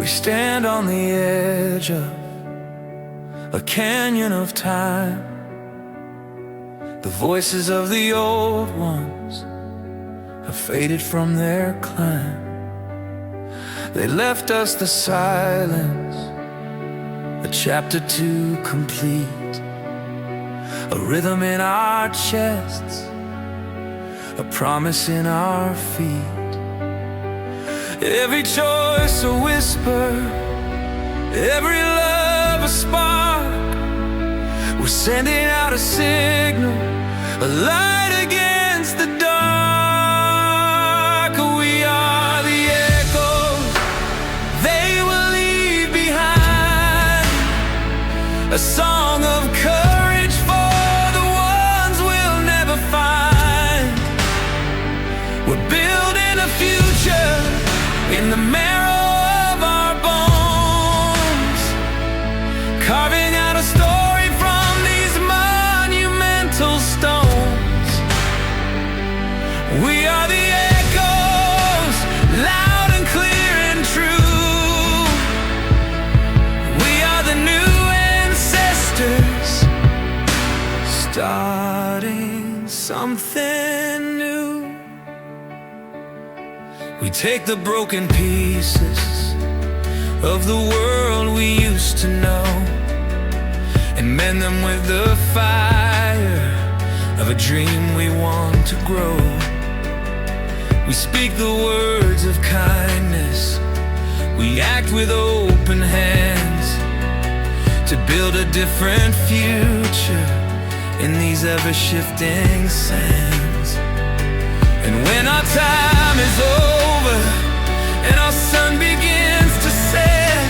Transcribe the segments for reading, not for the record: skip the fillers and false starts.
We stand on the edge of a canyon of time. The voices of the old ones have faded from their climb. They left us the silence, a chapter to complete, a rhythm in our chests, a promise in our feet. Every choice a whisper, every love a spark. We're sending out a signal, a light against the dark. We are the echoes they will leave behind, a song of courage for the ones we'll never find. We're building a future in the marrow of our bones, carving out a story from these monumental stones. We are the echoes, loud and clear and true. We are the new ancestors, starting something new. We take the broken pieces of the world we used to know and mend them with the fire of a dream we want to grow. We speak the words of kindness, we act with open hands to build a different future in these ever-shifting sands. And when our time is over and our sun begins to set,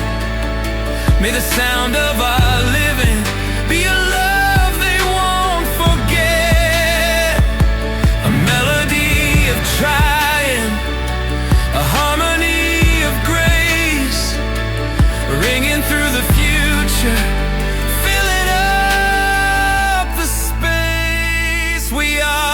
may the sound of our living be a love they won't forget, a melody of triumph, a harmony of grace, ringing through the future, filling up the space. We are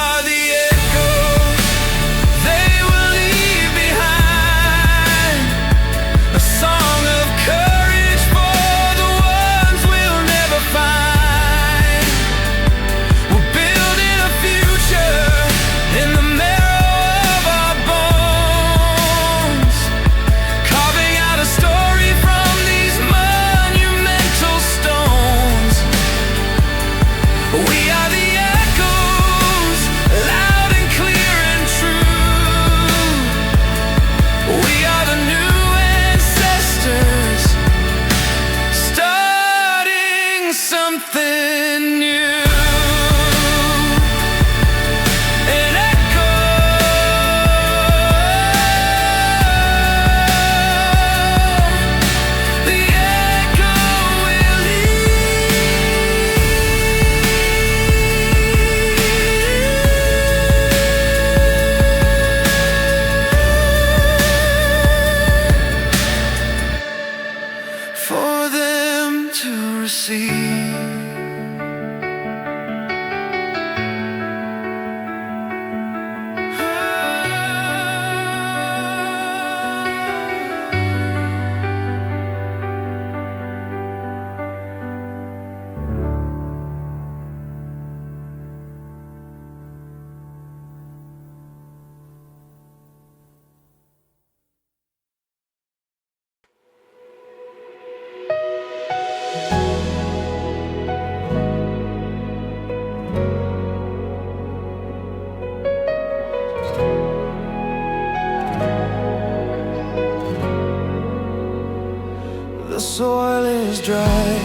the soil is dry,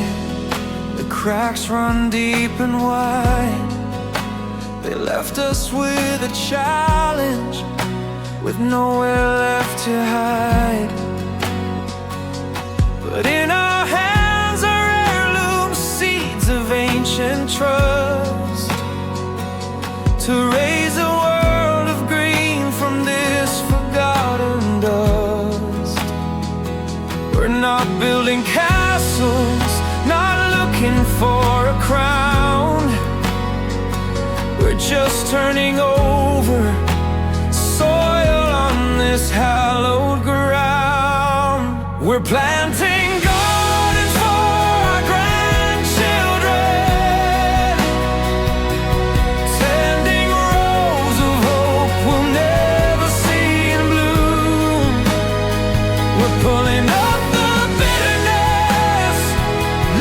the cracks run deep and wide. They left us with a challenge, with nowhere left to hide. But in our hands are heirloom seeds of ancient trust, to raise a world of green from this forgotten dust. We're not building castles, not looking for a crown. We're just turning over soil on this hallowed ground. We're planting gardens for our grandchildren, tending rows of hope we'll never see in bloom. We're pulling up the bitterness,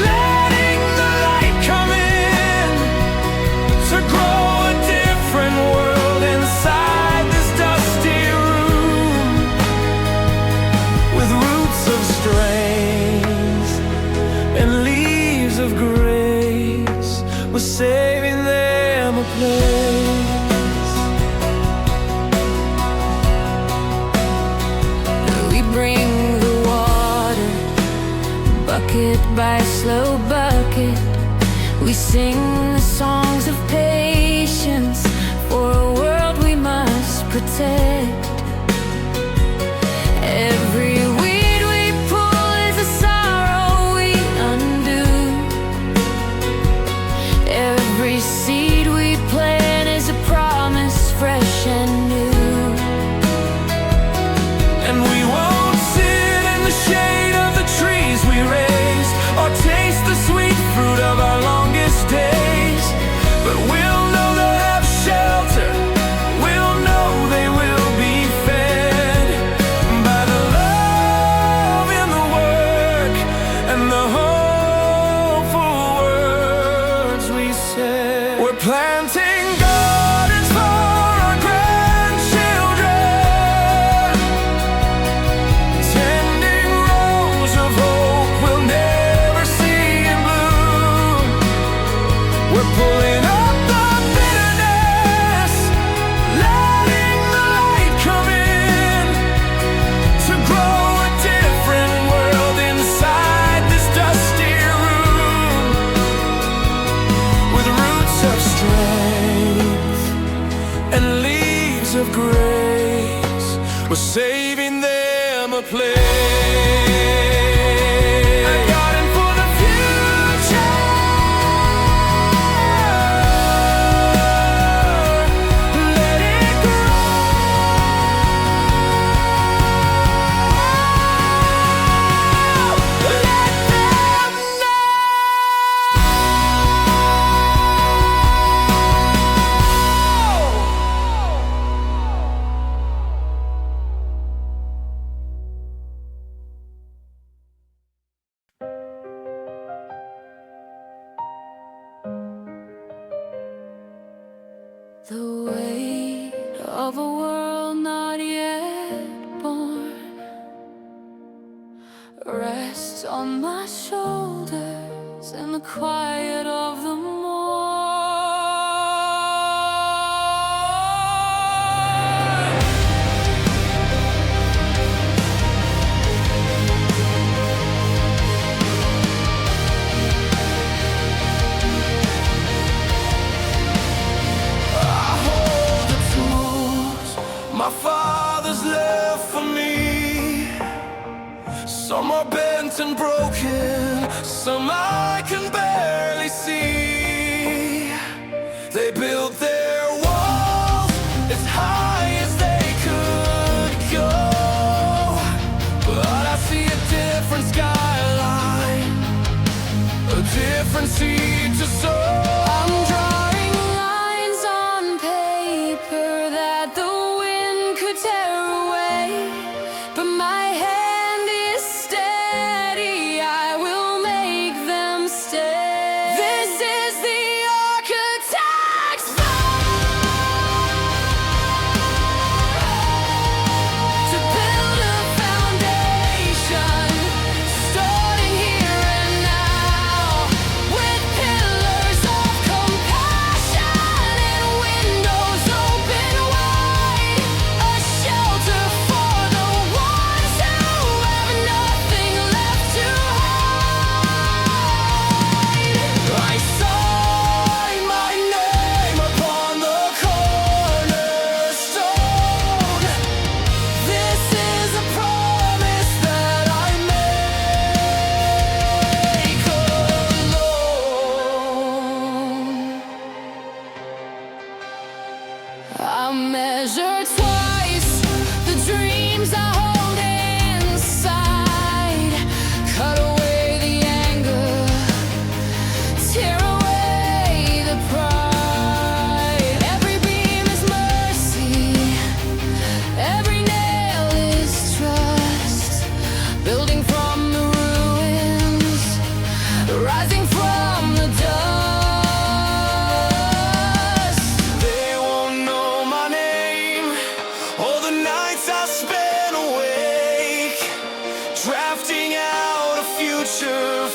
letting the light come in to grow a different world inside this dusty room. With roots of strength and leaves of grace, we're saving them a place. We bring the water, bucket by slow bucket. We sing the songs of patience for a world we must protect. Every weed we pull is a sorrow we undo. Every seed we plant is a promise fresh and new. And we won't sit in the shade of the trees we raised, or taste the sweet fruit of our longest days. But we'll know they'll have shelter, we'll know they will be fed by the love in the work and the hopeful words we said. We're planting gardens for our grandchildren, tending rows of hope we'll never see in bloom. We're pulling up the bitterness, letting the light come in to grow a different world inside this dusty room. With roots of strength and leaves of grace, we're saving them a place. A garden for the future. Let it grow. Let them know. The weight of a world not yet born rests on my shoulders in the quiet of the morn. My father's left for me. Some are bent and broken, some I can barely see. They built their walls as high as they could go, but I see a different skyline, a different seed to sow. I'm drawing lines on paper that the tear away, but my hand is steady, I will make them stay. This is the architect's to build a foundation, starting here and now, with pillars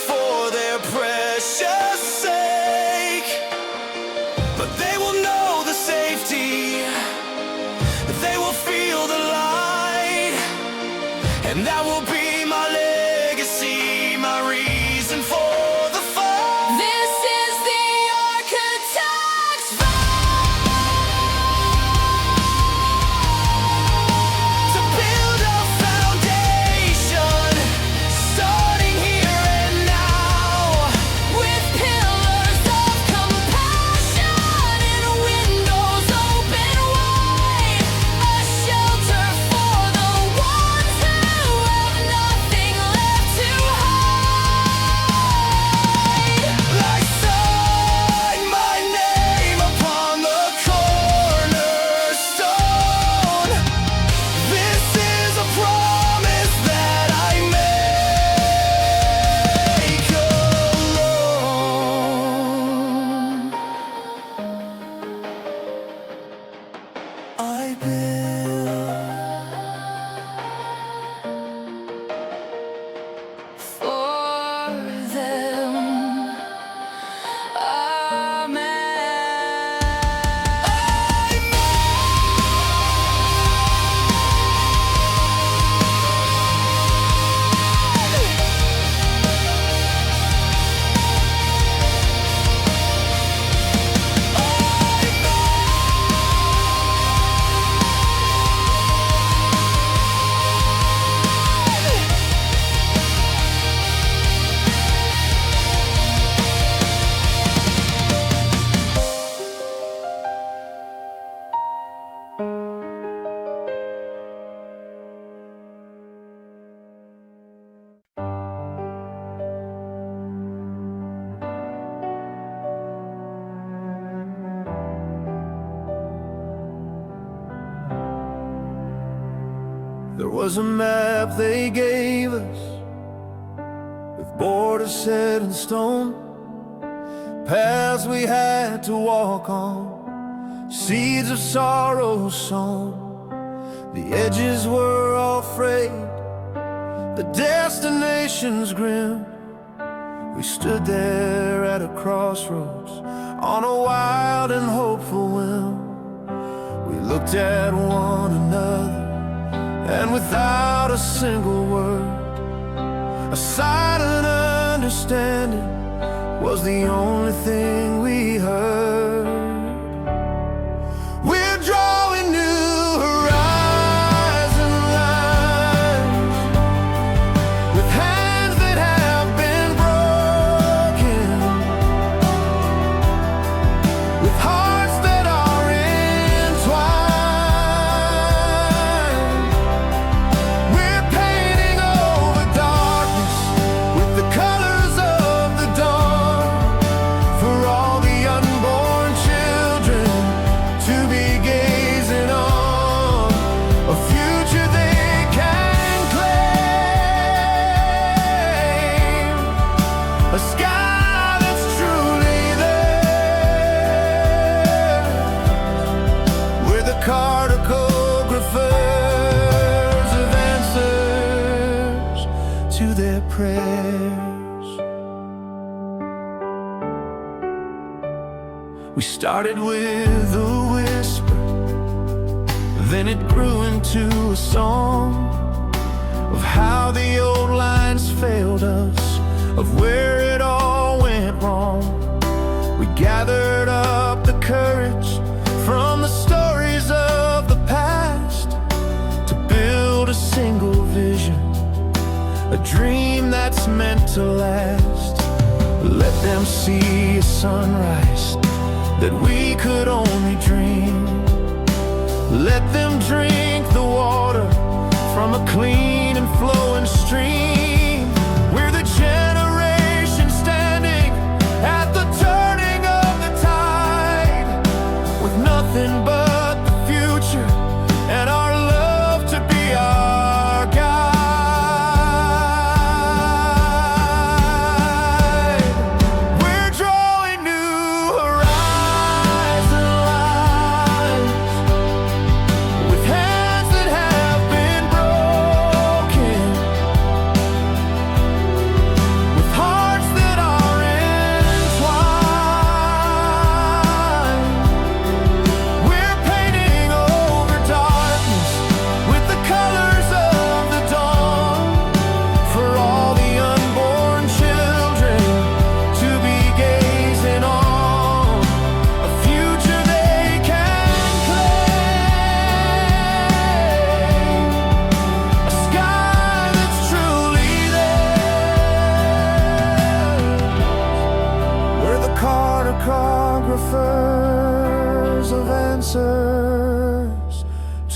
for their precious sake. But they will know the safety, they will feel the light, and that will be my legacy, my reason for the fight. This is the architect's vow to build a foundation, starting here and now, with pillars of compassion and windows open wide, a shelter for the ones who have nothing left to hide. I sign my name upon the cornerstone. This is a promise that I make alone. I build for them. There was a map they gave us, with borders set in stone, paths we had to walk on, seeds of sorrow sown. The edges were all frayed, the destination's grim. We stood there at a crossroads, on a wild and hopeful whim. We looked at one another, and without a single word, a silent understanding was the only thing we heard. We're drawing new horizon lines, with hands that have been broken, with hearts that are entwined. We're painting over darkness with the colors of the dawn, for all the unborn children to be gazing on, a future they can claim, a sky that's truly theirs, where the cartographers have answers to their prayers. We started with a whisper, then it grew into a song of how the old lines failed us, of where it all went wrong. We gathered up the courage from the stories of the past to build a single vision, a dream that's meant to last. Let them see a sunrise that we could only dream. Let them drink the water from a clean and flowing stream. We're the generation standing at the turning of the tide, with nothing but the future and our love to be our guide. We're drawing new horizon lines, with hands that have been broken,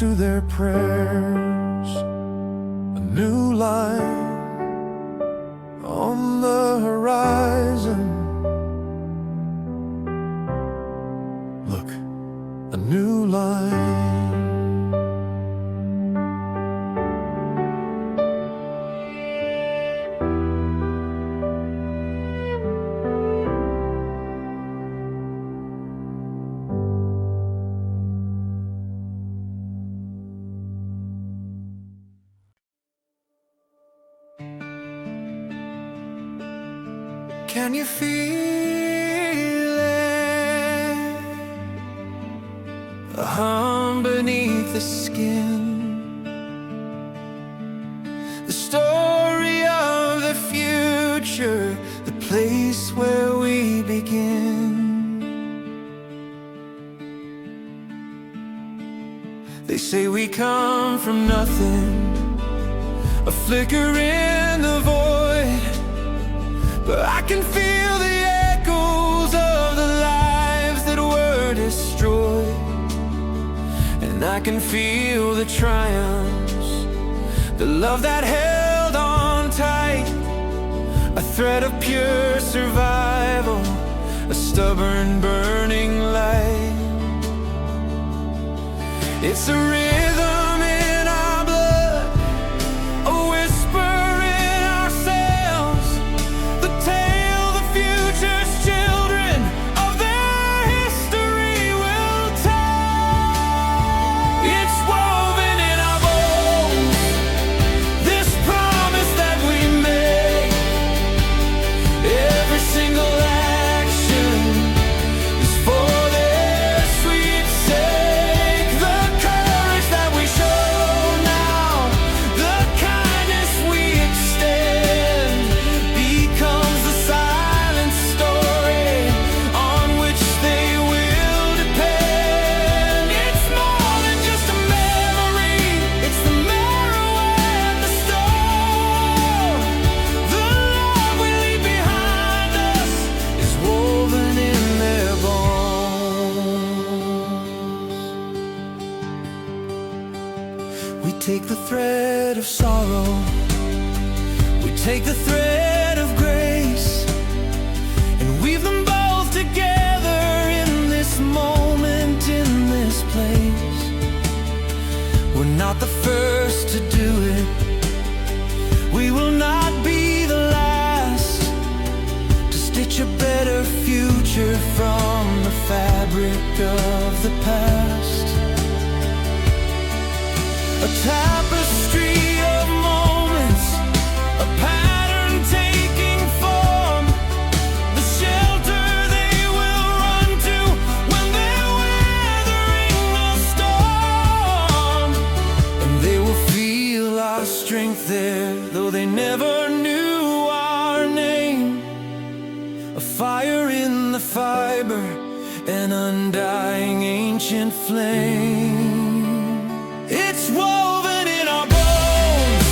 to their prayers. A new line on the horizon. Look, a new line. Can you feel it? A hum beneath the skin. The story of the future, the place where we begin. They say we come from nothing, a flicker in the void. But I can feel the echoes of the lives that were destroyed. And I can feel the triumphs, the love that held on tight. A thread of pure survival, a stubborn burning light. It's a rhythm in our blood, a whisper in our sails, the tale the future's children of their history will tell. It's woven in our bones, this promise that we make. Every single action is for their sweet sake. The courage that we show now, the kindness we extend, becomes the silent story on which they will depend. It's more than just a memory, it's the marrow and the stone. The love we leave behind us is woven in their bones. We take the thread of sorrow, we take the thread of grace, and weave them both together in this moment, in this place. We're not the first to do it, we will not be the last to stitch a better future from the fabric of the past. A tapestry of moments, a pattern taking form, the shelter they will run to when they're weathering the storm. And they will feel our strength there, though they never knew our name. A fire in the fiber, an undying ancient flame. It's woven in our bones,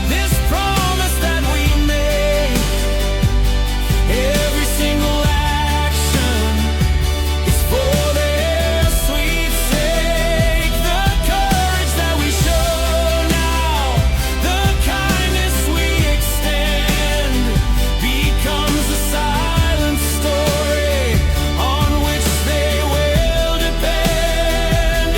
this promise that we make. Every single action is for their sweet sake. The courage that we show now, the kindness we extend, becomes a silent story on which they will depend.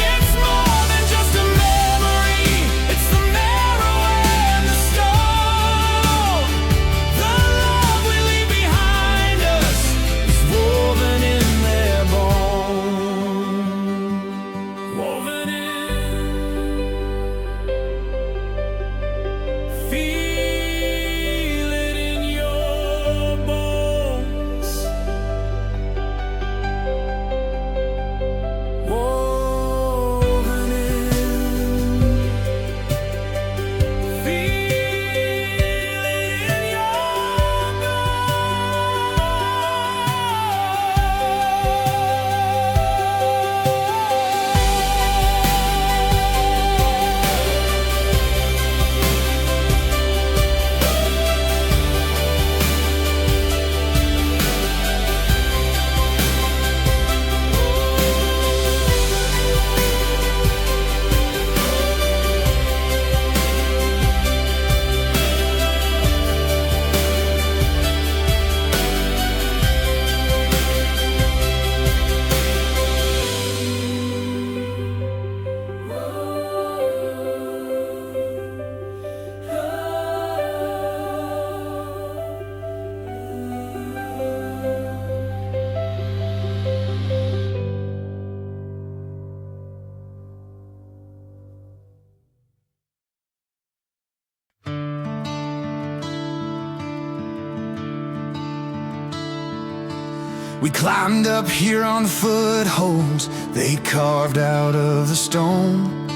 We climbed up here on footholds they carved out of the stone.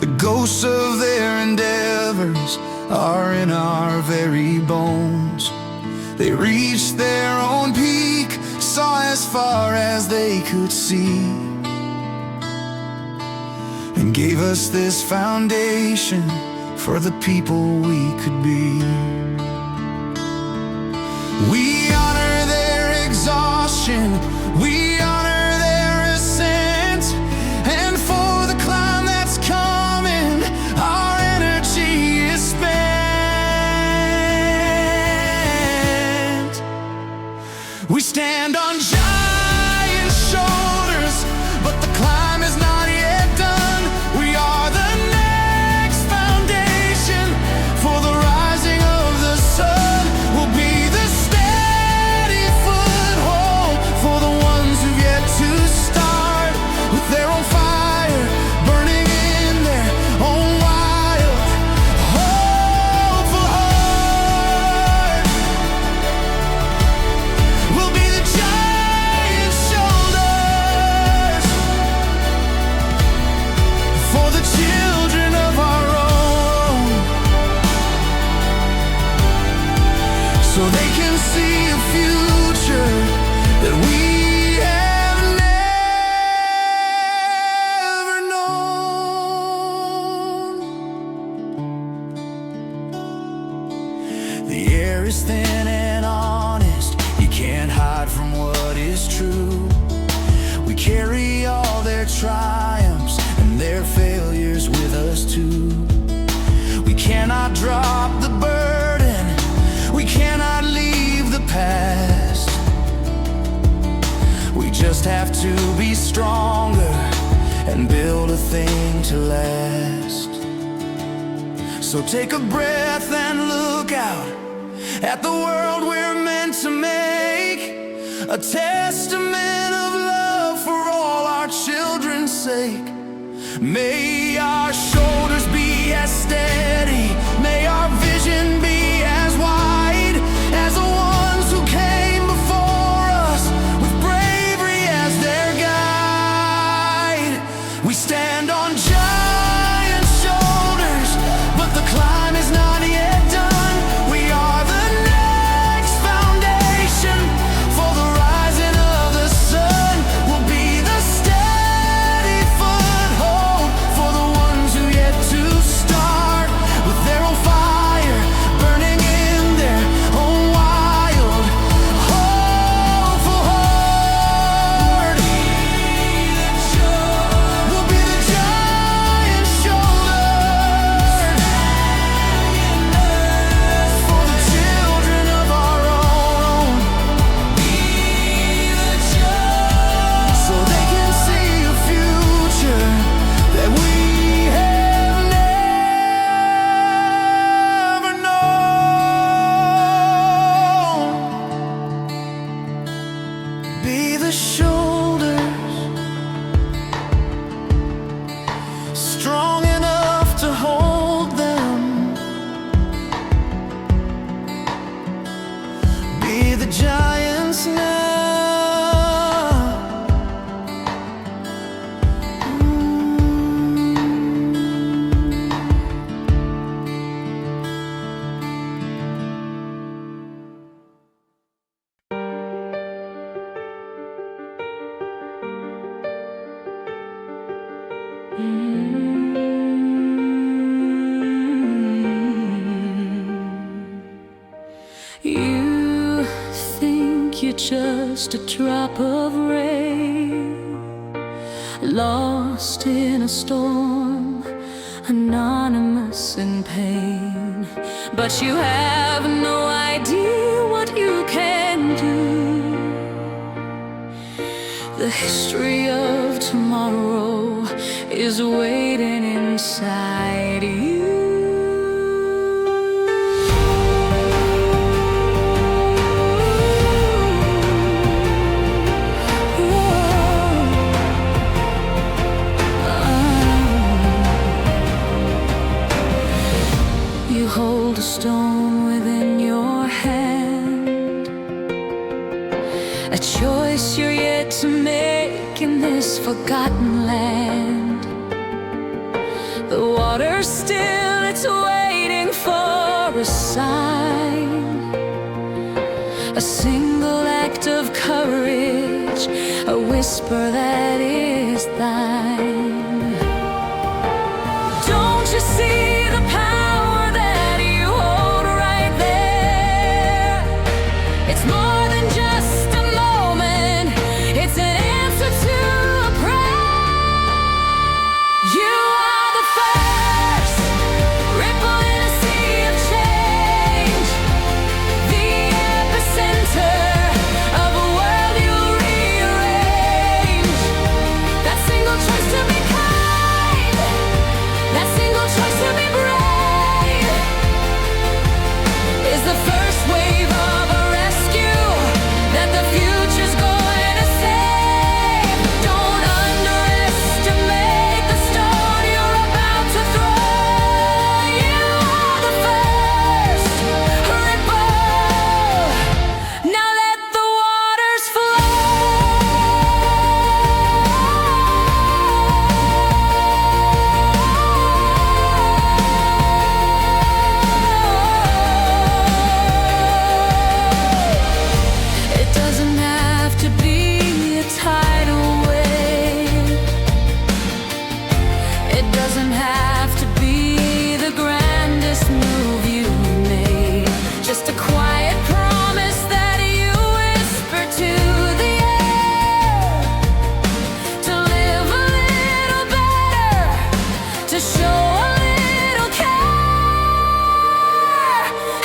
The ghosts of their endeavors are in our very bones. They reached their own peak, saw as far as they could see, and gave us this foundation for the people we could be. We honor their exhaustion, we honor their ascent, and for the climb that's coming, our energy is spent. We stand on giant shoulders, but the climb is not yet done. We are the next foundation for the rising of the sun. We'll be the steady foothold for the ones who've yet to start, with their own fire burning in their own wild, hopeful heart. We'll be the giant shoulders for the children of our own, so they can see a future that we have never known. The air is thin and honest, you can't hide from what is true. We carry all their triumphs and their failures with us too. We cannot drop the burden, we cannot leave the past. We just have to be stronger and build a thing to last. So take a breath and look out at the world we're meant to make, a testament of love for all our children's sake. May our shoulders be as steady, may our vision be as wide as the ones who came before us, with bravery as their guide. We stand on giant shoulders, but the climb is not yet done. We are the next foundation for the rising of the sun. We'll be the steady foothold for the ones who yet to start, with their own fire burning in their own wild, hopeful heart. We'll be the giant shoulders for the children of our own, so they can see a future that we have never known. Be the shoulders, strong enough to hold them. Be the giants now. You think you're just a drop of rain, lost in a storm, anonymous in pain. But you have no idea what you can do. The history of tomorrow is waiting inside you. You hold a stone within your hand, a choice you're yet to make in this forgotten land. The water's still, it's waiting for a sign, a single act of courage, a whisper that is thine. Don't you see the power that you hold right there? It's more than just a moment, it's an answer to a prayer. You are the first ripple in a sea of change, the epicenter of a world you'll rearrange. That single choice to be kind, that single choice to be brave, is the first wave of a rescue that the future's going to save. Don't underestimate the stone you're about to throw. You are the first ripple. Now let the waters flow. It doesn't have to be a tidal wave. It doesn't have to be the grandest move you made. Just a quiet promise that you whisper to the air, to live a little better, to show a little care.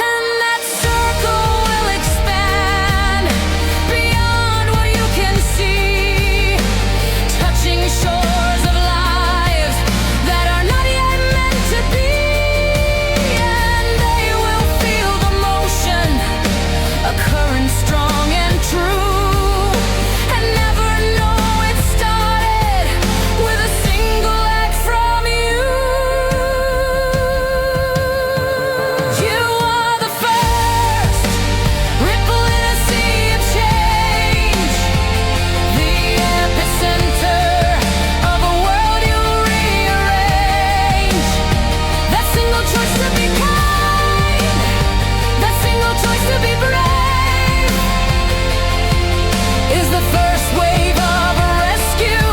And that circle will expand beyond what you can see, touching shores of lives that are not yet meant to be. And they will feel the motion, a current strong and true, and never know it started with a single act from you. You are the first ripple in a sea of change, the epicenter of a world you'll rearrange. That single choice to be kind, that single choice to be brave, is the first wave of a rescue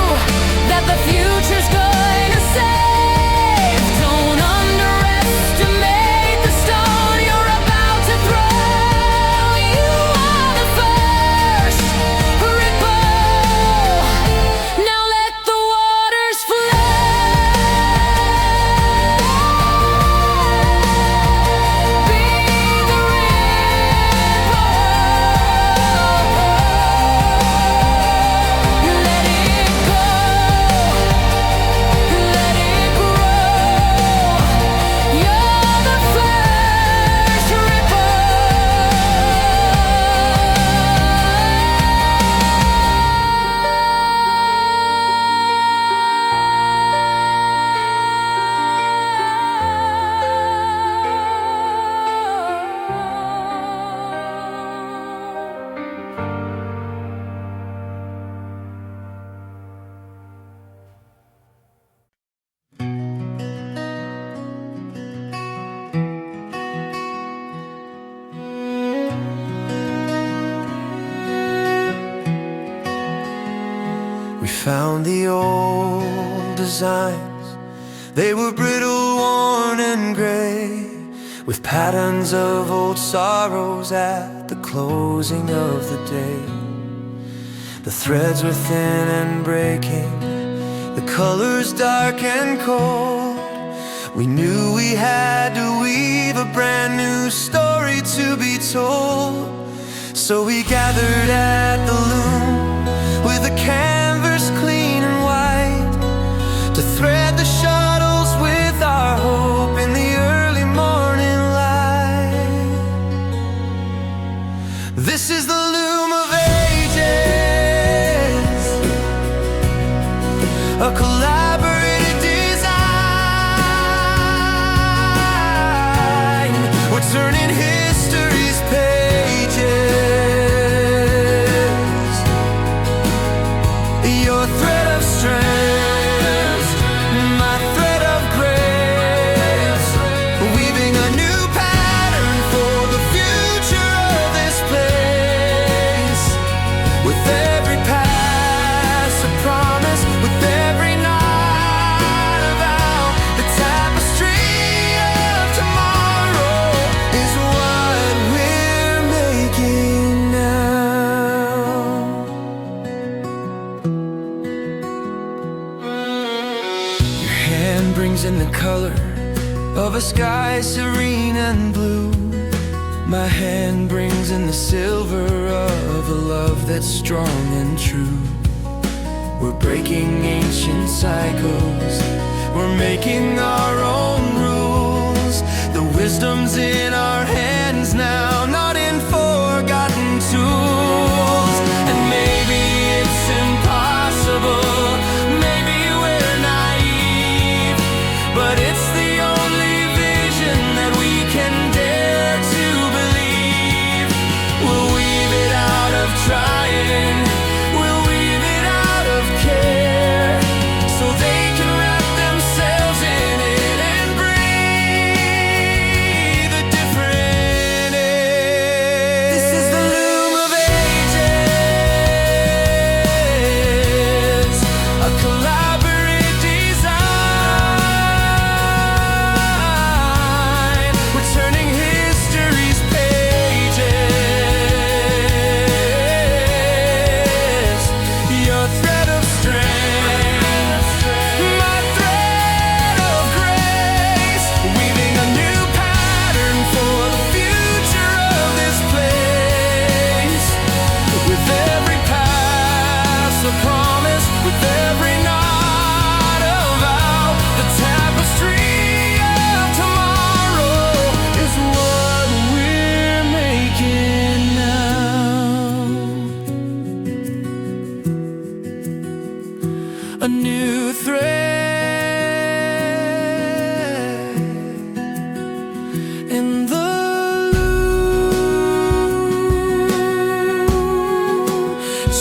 that the future's going to save. Don't underestimate the stone you're about to throw. You are the first ripple. Now let the waters flow. Be the ripple. Let it go. Let it grow. You're the first ripple. We found the old designs. They were brittle, worn and gray, with patterns of old sorrows at the closing of the day. The threads were thin and breaking, the colors dark and cold. We knew we had to weave a brand new story to be told. So we gathered at the loom with a canvas clean and white, to thread the shuttles with our hope in the early morning light. This is the Loom of Ages, a collaborative design. We're turning history's pages. color of a sky serene and blue. My hand brings in the silver of a love that's strong and true. We're breaking ancient cycles, we're making our own rules. The wisdom's in our hands now, not in forgotten tools. And maybe it's impossible, maybe we're naive, but it's the only vision that we can dare to believe. We'll weave it out of trying, we'll weave it out of care, so they can wrap themselves in it and breathe a different air. This is the Loom of Ages, a collaborative design. We're turning history's pages. Your thread of strength, my thread of grace, weaving a new pattern for the future of this place. With every pass a promise, with every knot a vow, the tapestry of tomorrow is what we're making now. A new thread in the loom,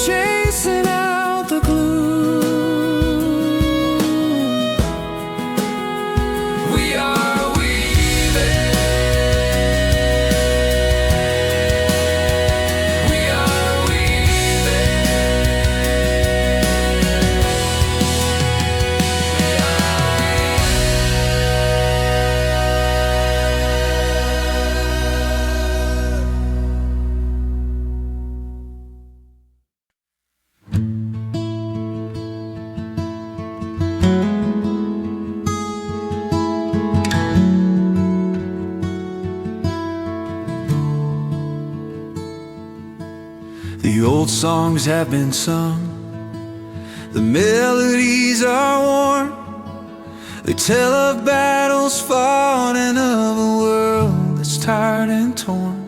chasing out the gloom. We are weaving, we are weaving. The old songs have been sung, the melodies are worn. They tell of battles fought and of a world that's tired and torn.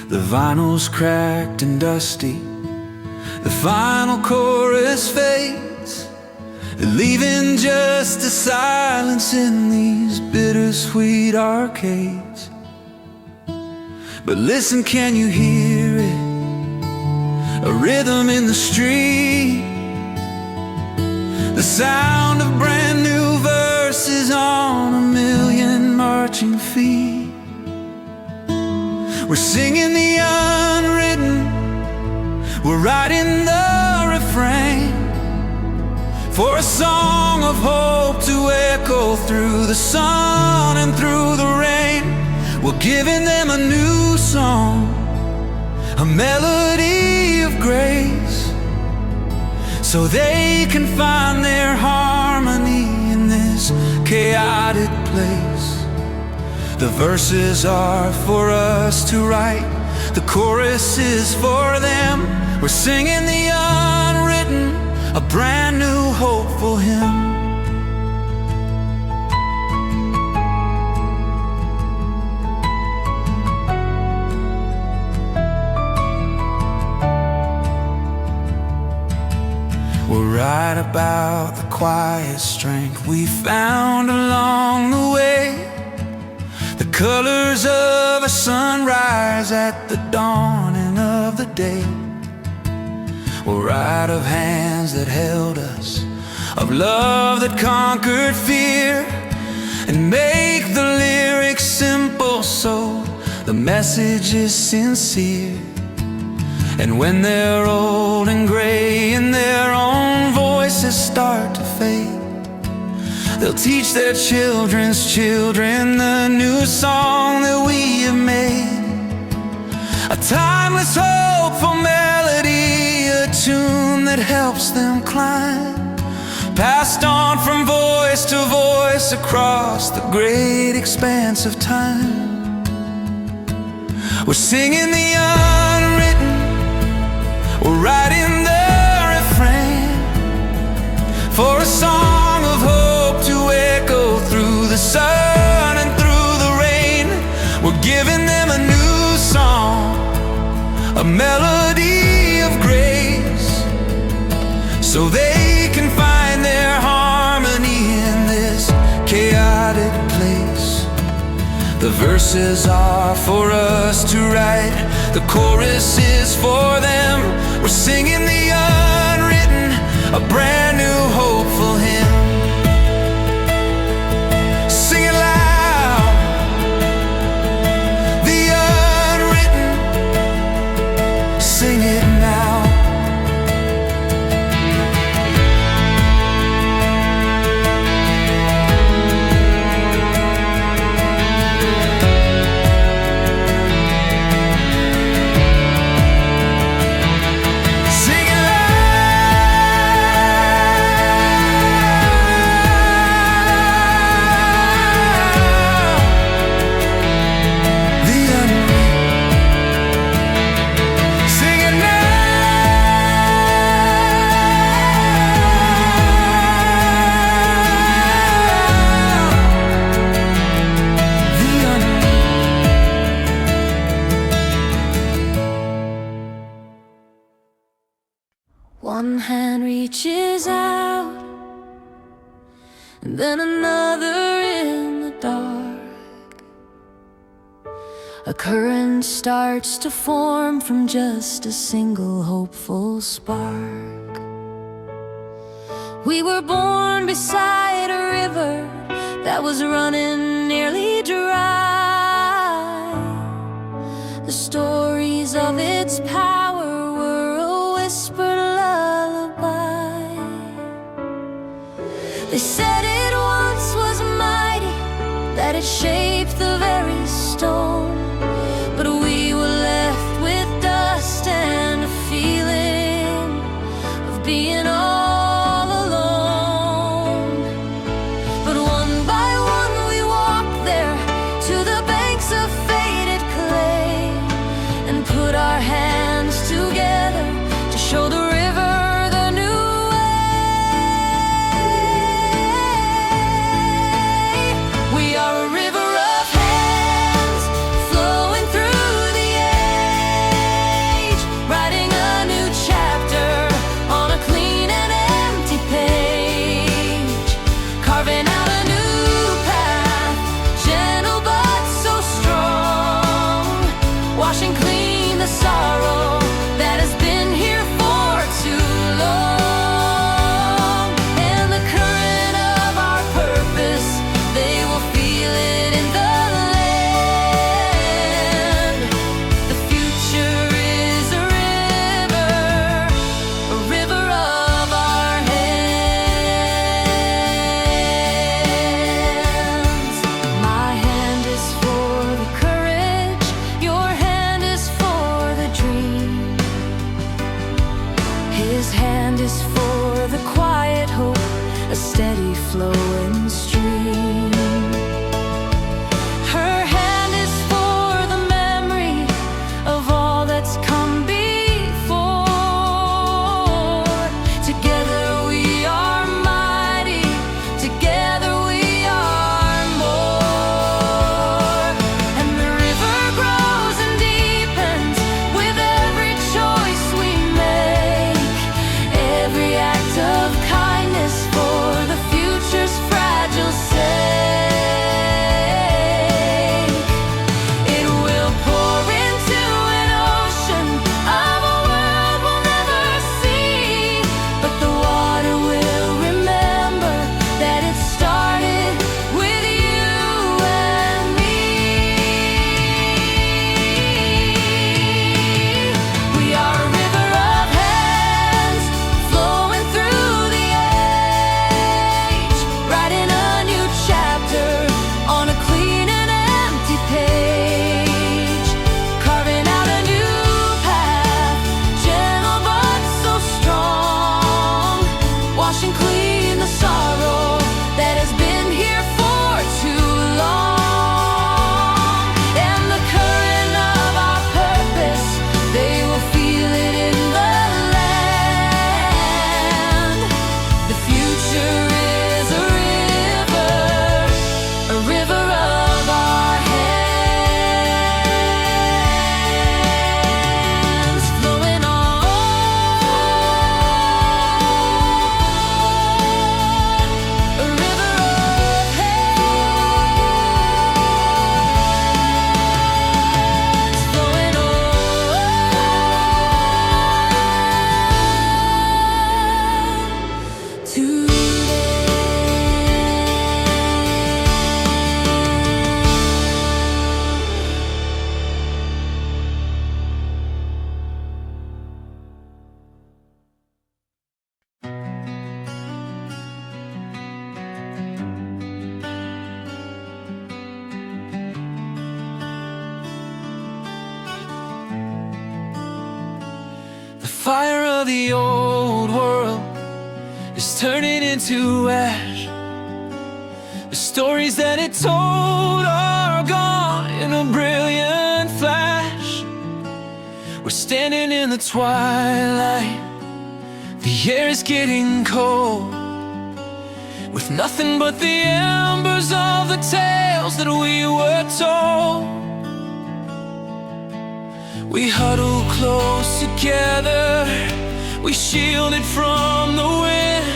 The vinyl's cracked and dusty, the final chorus fades, leaving just a silence in these bittersweet arcades. But listen, can you hear it? A rhythm in the street, the sound of brand new verses on a million marching feet. We're singing the unwritten, we're writing the refrain, for a song of hope to echo through the sun and through the rain. We're giving them a new song, a melody of grace, so they can find their harmony in this chaotic place. The verses are for us to write, the chorus is for them. We're singing the unwritten, a brand new hopeful hymn. We'll write about the quiet strength we found along the way, the colors of a sunrise at the dawning of the day. We'll write of hands that held us, of love that conquered fear, and make the lyrics simple so the message is sincere. And when they're old and gray and their own voices start to fade, they'll teach their children's children the new song that we have made. A timeless, hopeful melody, a tune that helps them climb passed on from voice to voice across the great expanse of time. We're singing the unwritten, we're writing the refrain, for a song of hope to echo through the sun and through the rain. We're giving them a new song, a melody of grace, so they can find their harmony in this chaotic place. The verses are for us to write, the chorus is for them. We're singing the unwritten, a brand new hopeful hymn. Sing it loud, the unwritten, sing it now. One hand reaches out, and then another in the dark. A current starts to form from just a single hopeful spark. We were born beside a river that was running nearly dry. The stories of its power were a whispered lullaby. They said it once was mighty, that it shaped the very stone. But we were left with dust and a feeling of being all alone. But one by one we walked there to the banks of faded clay, and put our hands together to show the river the new way. We are a river of hands flowing through the age, writing a new chapter on a clean and empty page, carving out a new path, gentle but so strong, washing clean the sorrow that has been here for too long. And the current of our purpose, they will feel it in the land. The future is a river of our hands. My hand is for the courage, your hand is for the dream. His hand is for the quiet hope, a steady flowing stream. Her hand is for the memory of all that's come before. Together we are mighty, together we are more. And the river grows and deepens with every choice we make, every act of kindness for the future's fire of the old world is turning into ash. The stories that it told are gone in a brilliant flash. We're standing in the twilight, the air is getting cold, with nothing but the embers of the tales that we were told. We huddle close together, we shielded from the wind.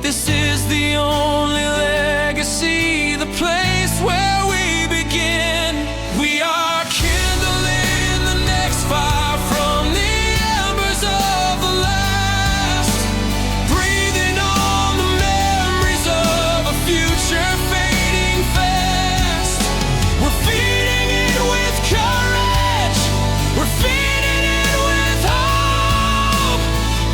This is the only legacy, the place where we begin. We are kindling the next fire from the embers of the last, breathing on the memories of a future fading fast. We're feeding it with courage, we're feeding it with hope,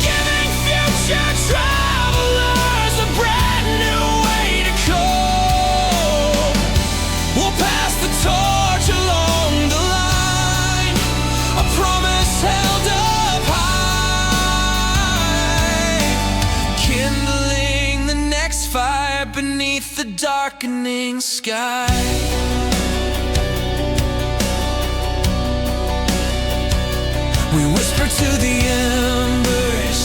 giving future travelers a brand new way to cope. We'll pass the torch along the line, a promise held up high, kindling the next fire beneath the darkening sky. We whisper to the embers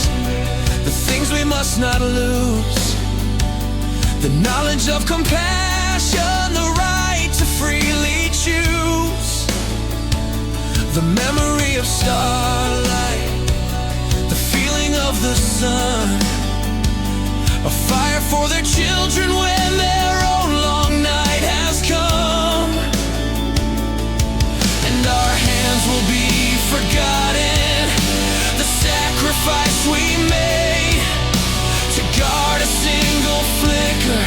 the things we must not lose, the knowledge of compassion, the right to freely choose, the memory of starlight, the feeling of the sun, a fire for their children when their own long night has come. And our hands will be forgotten, the sacrifice we made to guard a single flicker,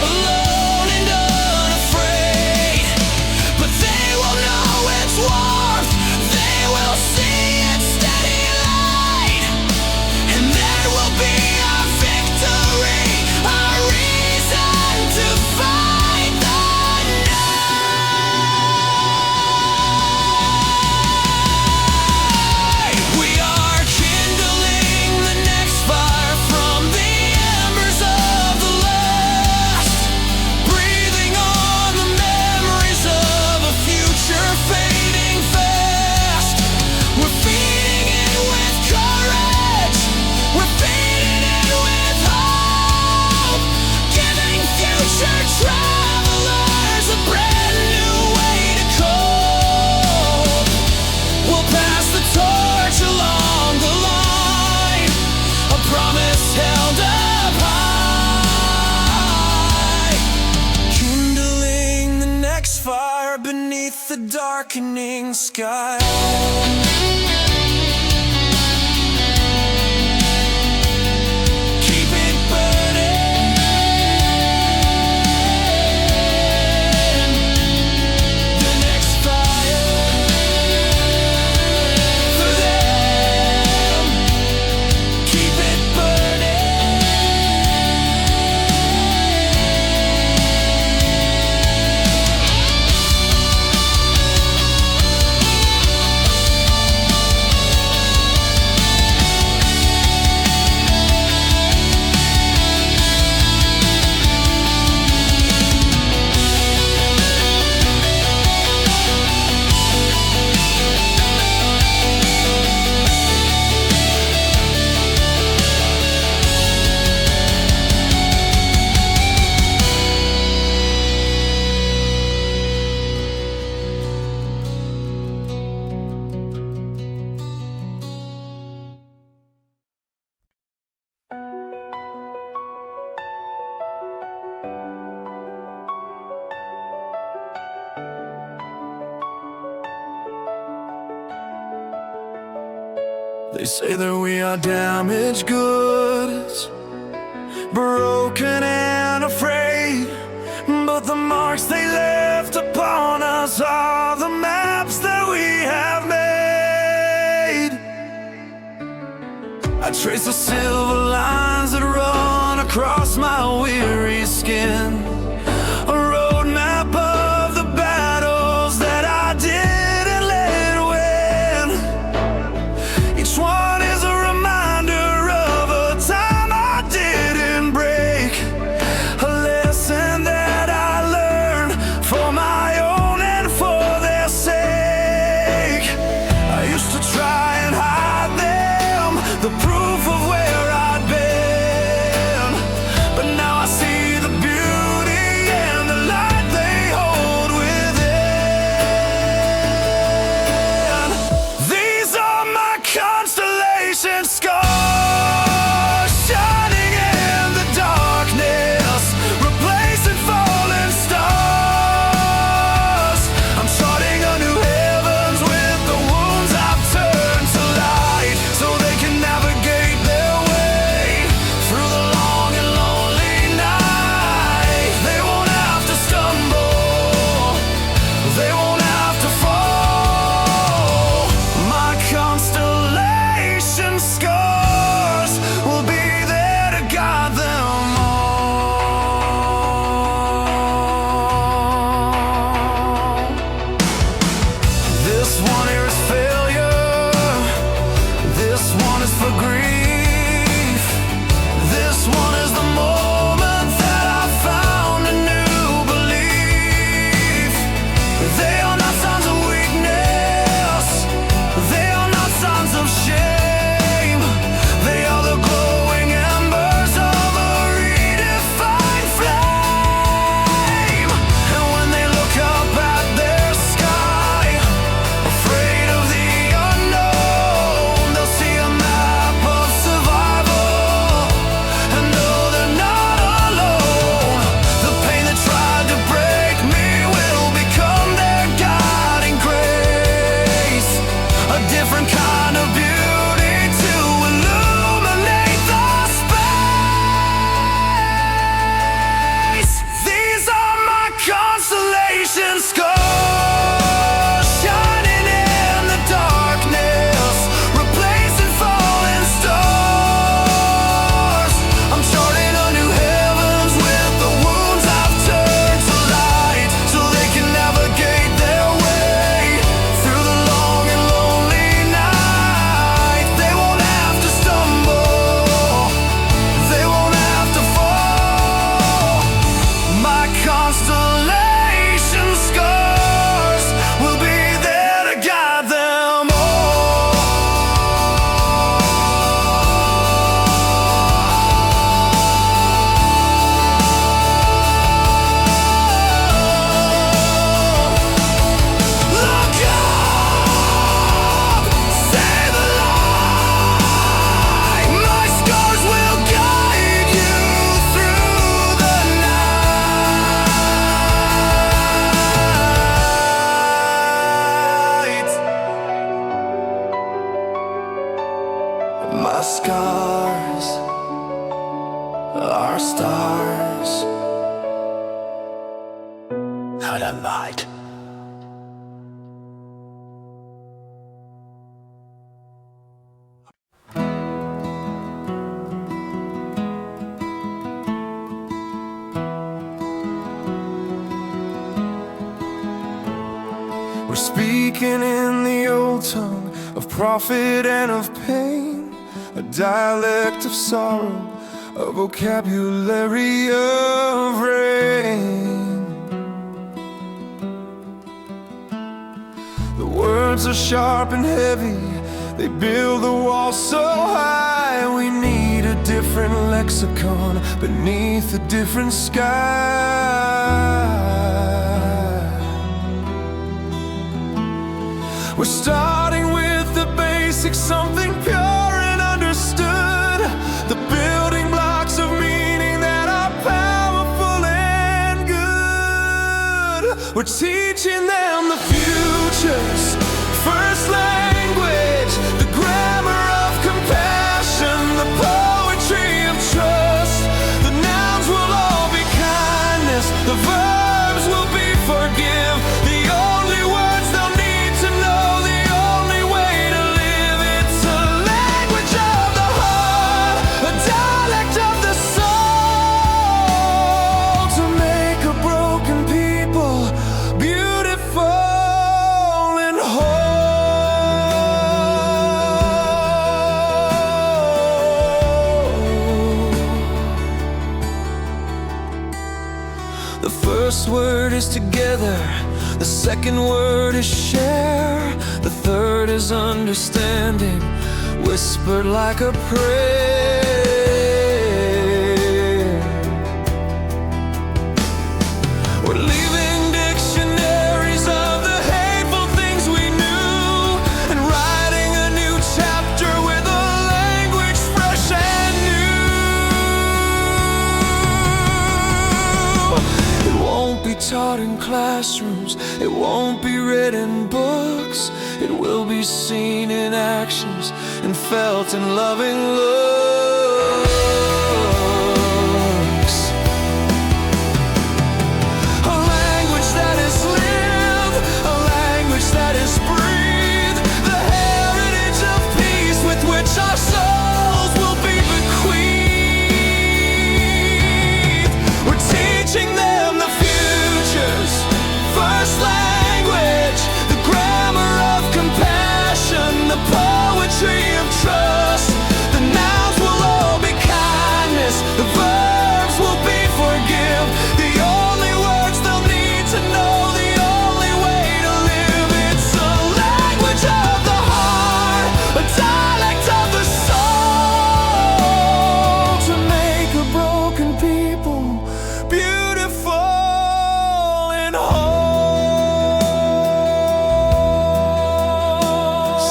alone and unafraid. But they will know its warmth, they will see its steady light, and that will be our victory, our reason to fight the night. We are kindling the next fire from the embers of the last, breathing on the memories of a future fading fast. We're feeding it with courage, we're feeding it with hope, giving future travelers a brand new way to cope. We'll pass the torch along the line, a promise held up high, kindling the next fire beneath the darkening sky. Keep it burning, the next fire for them. Keep it burning. They say that we are damaged goods, broken and afraid, but the marks they left upon us are the maps that we have made. I trace the silver lines that run across my weary skin, a roadmap of the battles that I didn't let win. Each one our scars, our stars. Out of light. We're speaking in the old tongue of profit and of pain, a dialect of sorrow, a vocabulary of rain. The words are sharp and heavy, they build the wall so high. We need a different lexicon beneath a different sky. We're starting with the basics, something pure and understood, the building blocks of meaning that are powerful and good. We're teaching them the future's first language, the grammar of compassion, the poetry of trust. The nouns will all be kindness, the verbs will be forgive. The only words they'll need to know, the only way to live. It's a language of the heart, a dialect of the soul, to make a broken people beautiful and whole. The first word is together, the second word is share, the third is understanding, whispered like a prayer. We're leaving dictionaries of the hateful things we knew, and writing a new chapter with a language fresh and new. It won't be taught in classrooms, it won't be read in books, it will be seen in actions and felt in loving looks. A language that is lived, a language that is breathed, the heritage of peace with which our souls will be bequeathed. We're teaching them the future's first language, the grammar of compassion, the poetry of trust. The nouns will all be kindness, the verbs will be forgive. The only words they'll need to know, the only way to live. It's a language of the heart, a dialect of the soul, to make a broken people beautiful and whole.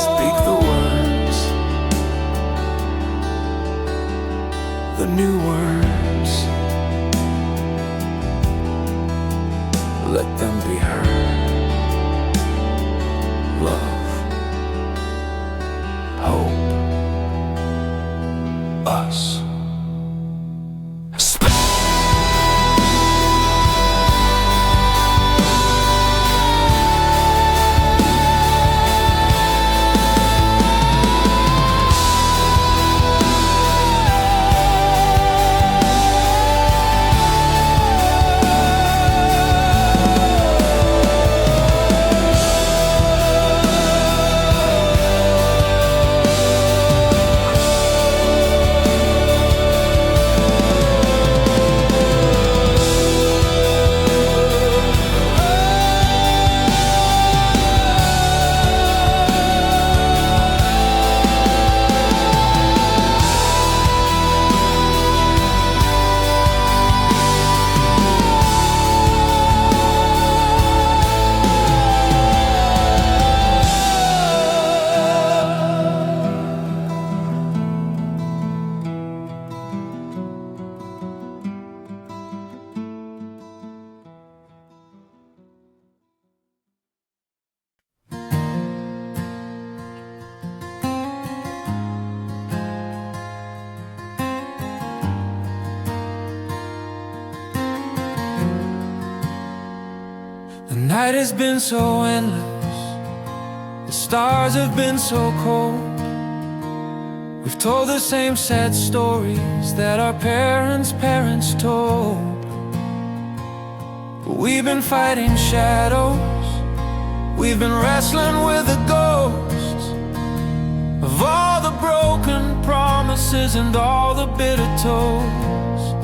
Speak the words, the new words, let them be heard. Love, hope, us. night has been so endless, the stars have been so cold. We've told the same sad stories that our parents told. But we've been fighting shadows, we've been wrestling with the ghosts of all the broken promises and all the bitter toasts.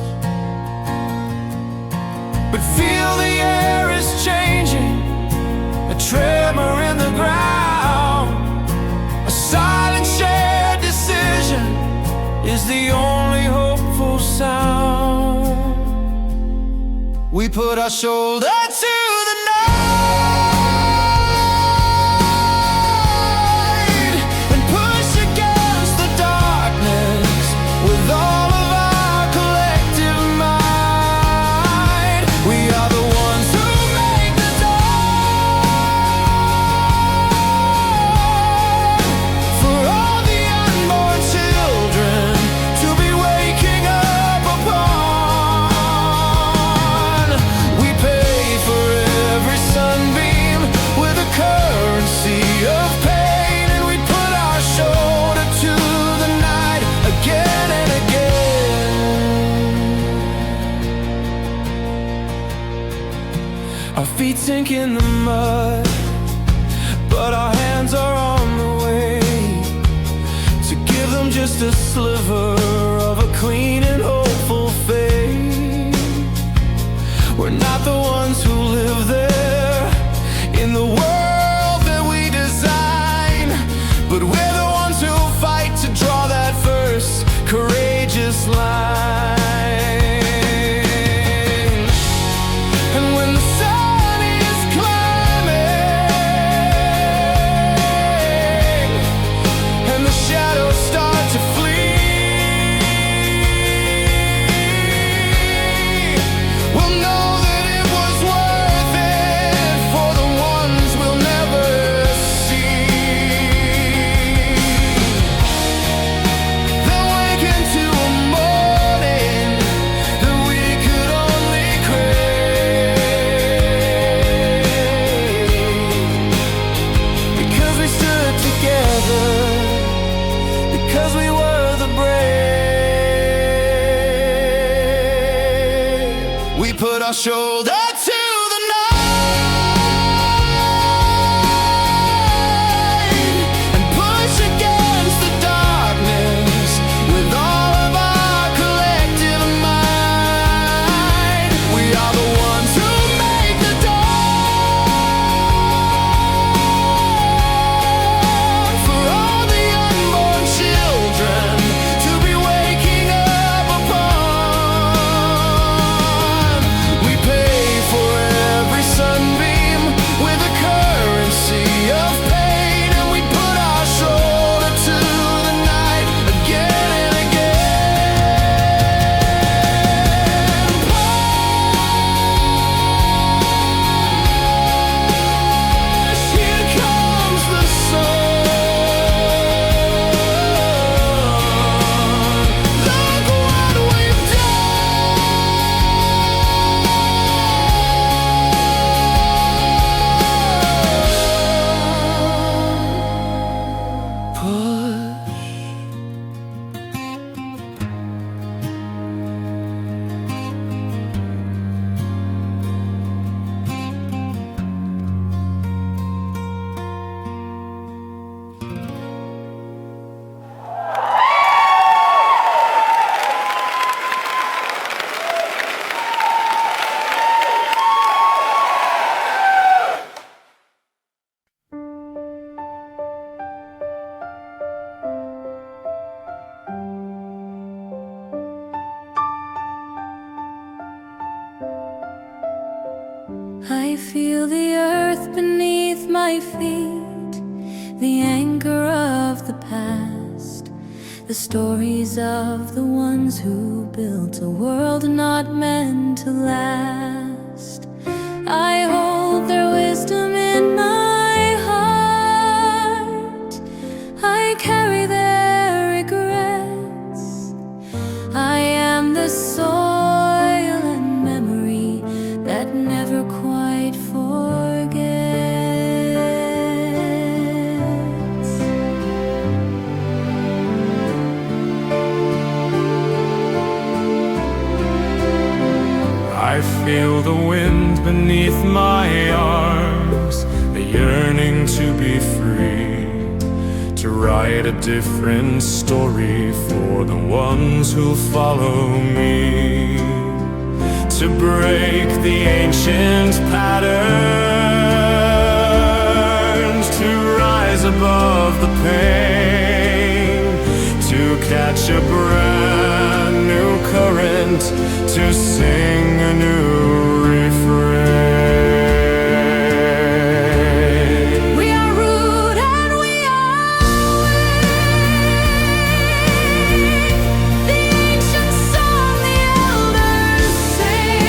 But feel the air is changing, a tremor in the ground, a silent shared decision is the only hopeful sound. We put our shoulder to the night and push against the darkness with all of our collective might. We are the ones who make the dawn for all the unborn children to be waking up upon. We pay for every sunbeam with a currency of pain, and we put our shoulder to the night again and again. Our feet sink in the mud, but our hands are on the way to give them just a sliver of a clean and hopeful fate. We're not the ones who live there in the world that we design, but we're the ones who fight to draw that first courageous line. And when the sun is climbing and the shadows start to flee, we'll know that it was worth it for the ones we'll never see. Then wake into a morning that we could only crave, because we stood together, because we were the brave. We put our shoulder to the night and push against the darkness with all of our collective might. We are the ones who make the dawn for all the unborn children to be waking up upon. We pay for every sunbeam with a currency of pain, and we put our shoulder to the night again and again. Push, here comes the sun. Look what we've done. Push. I feel the earth beneath my feet, the anchor of the past, the stories of the ones who built a world not meant to last. I hold their wisdom in my heart, I carry their regrets. I am the soil and memory that never quite forgets. beneath my arms, a yearning to be free, to write a different story for the ones who'll follow me, to break the ancient patterns, to rise above the pain, to catch a brand new current, to sing a new refrain. We are root and we are wing. The ancient song the elders sing,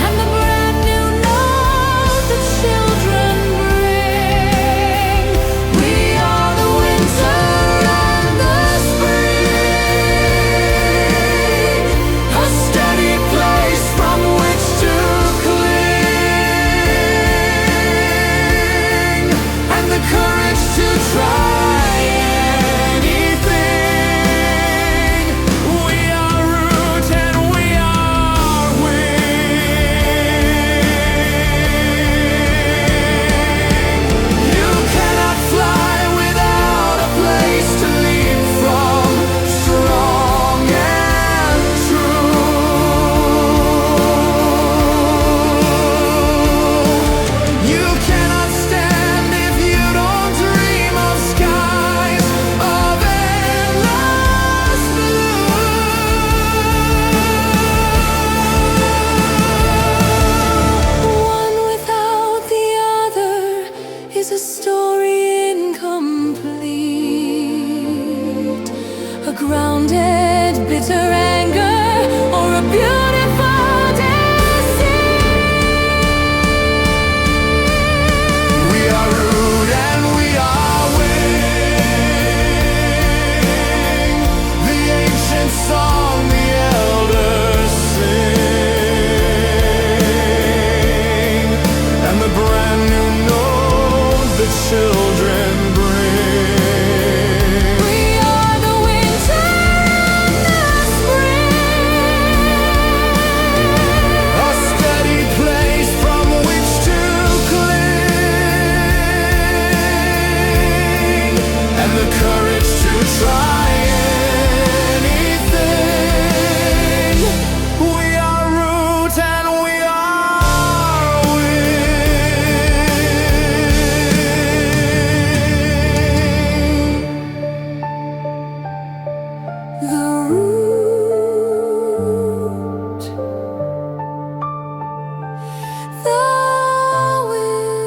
and the brand new note the children bring. We are the winter and the spring, a steady place from which to cling, and the courage to try anything. We are root and we are wing. You cannot fly without a place to leap from, strong and true. You cannot stand if you don't dream of skies of endless blue. One without the other is a story incomplete, a grounded, bitter anger, or a beautiful deceit. We are root and we are wing, the ancient song the elders sing, and the brand new note the children bring. We are the winter and the spring, a steady place from which to cling, and the courage to try anything. We are root and we are wing. The root, the wing,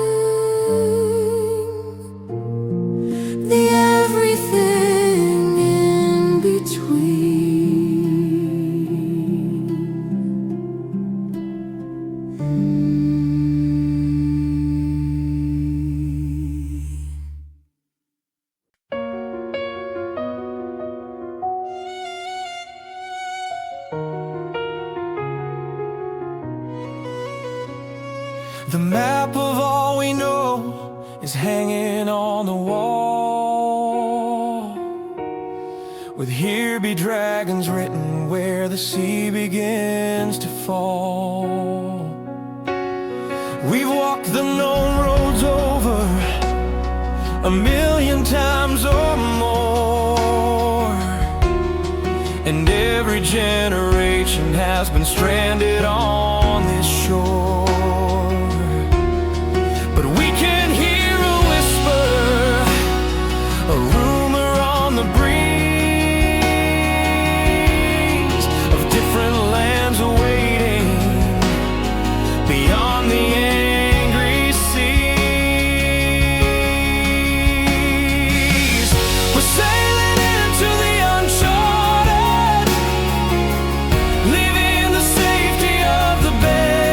the everything in between. The map of all we know is hanging on the wall, with "Here be dragons" written where the sea begins to fall. We've walked the known roads over 1,000,000 times or more, and every generation has been stranded on this shore. But we can hear a whisper, a rumor on the breeze, of different lands awaiting beyond the angry seas. We're sailing into the uncharted, leaving the safety of the bay.